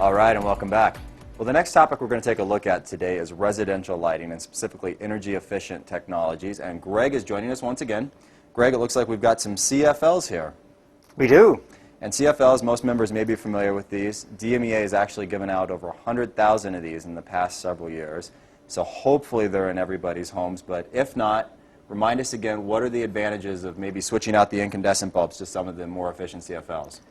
All right, and welcome back. Well, the next topic we're going to take a look at today is residential lighting, and specifically energy-efficient technologies. And Greg is joining us once again. Greg, it looks like we've got some CFLs here. We do. And CFLs, most members may be familiar with these. DMEA has actually given out over 100,000 of these in the past several years. So hopefully they're in everybody's homes. But if not, remind us again, what are the advantages of maybe switching out the incandescent bulbs to some of the more efficient CFLs?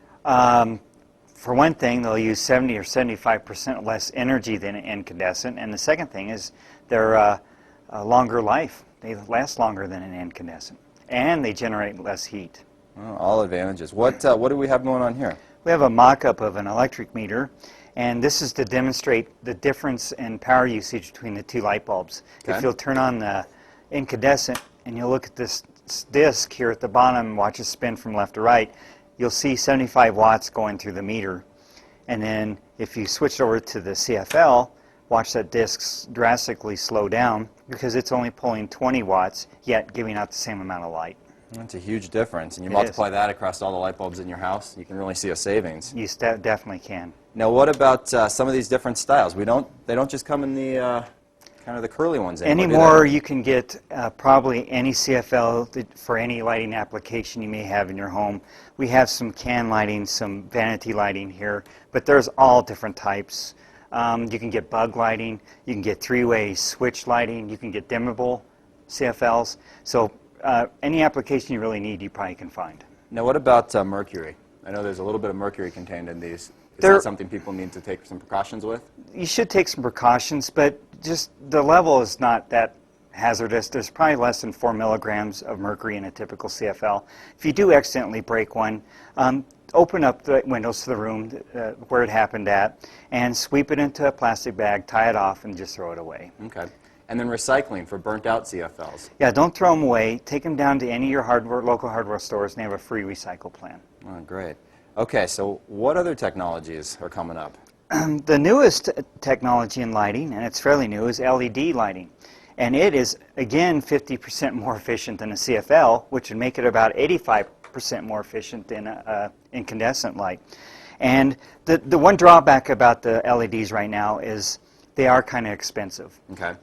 For one thing, they'll use 70 or 75% less energy than an incandescent. And the second thing is they're a longer life. They last longer than an incandescent. And they generate less heat. Well, all advantages. What do we have going on here? We have a mock-up of an electric meter. And this is to demonstrate the difference in power usage between the two light bulbs. Okay. If you'll turn on the incandescent and you'll look at this disc here at the bottom and watch it spin from left to right, you'll see 75 watts going through the meter. And then if you switch over to the CFL, watch that disc drastically slow down because it's only pulling 20 watts, yet giving out the same amount of light. That's a huge difference. And you multiply that across all the light bulbs in your house, you can really see a savings. You definitely can. Now, what about some of these different styles? They don't just come in the kind of the curly ones anymore. You can get probably any CFL for any lighting application you may have in your home. We have some can lighting, some vanity lighting here, but there's all different types. You can get bug lighting, you can get three-way switch lighting, you can get dimmable CFLs. So any application you really need, you probably can find. Now, what about mercury? I know there's a little bit of mercury contained in these. Is that something people need to take some precautions with? You should take some precautions, but just the level is not that hazardous. There's probably less than 4 milligrams of mercury in a typical CFL. If you do accidentally break one, open up the windows to the room where it happened at and sweep it into a plastic bag, tie it off, and just throw it away. Okay. And then recycling for burnt-out CFLs. Yeah, don't throw them away. Take them down to any of your local hardware stores, and they have a free recycle plan. Oh, great. Okay, so what other technologies are coming up? The newest technology in lighting, and it's fairly new, is LED lighting. And it is, again, 50% more efficient than a CFL, which would make it about 85% more efficient than an incandescent light. And the one drawback about the LEDs right now is they are kind of expensive. Okay.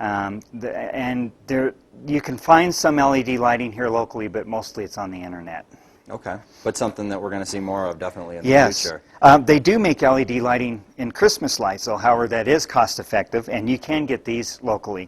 You can find some LED lighting here locally, but mostly it's on the internet. Okay, but something that we're going to see more of definitely in the future. Yes, they do make LED lighting in Christmas lights, so however that is cost effective, and you can get these locally.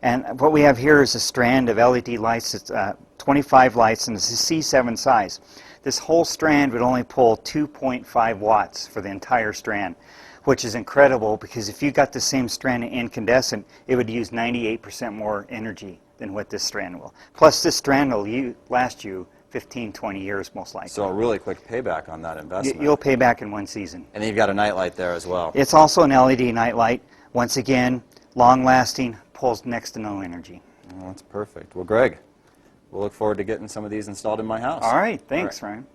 And what we have here is a strand of LED lights. It's 25 lights, and it's a C7 size. This whole strand would only pull 2.5 watts for the entire strand, which is incredible because if you got the same strand of incandescent, it would use 98% more energy than what this strand will. Plus, this strand will last you 15, 20 years most likely. So a really quick payback on that investment. You'll pay back in one season. And then you've got a nightlight there as well. It's also an LED nightlight. Once again, long-lasting, pulls next to no energy. Oh, that's perfect. Well, Greg, we'll look forward to getting some of these installed in my house. All right. Thanks, Ryan.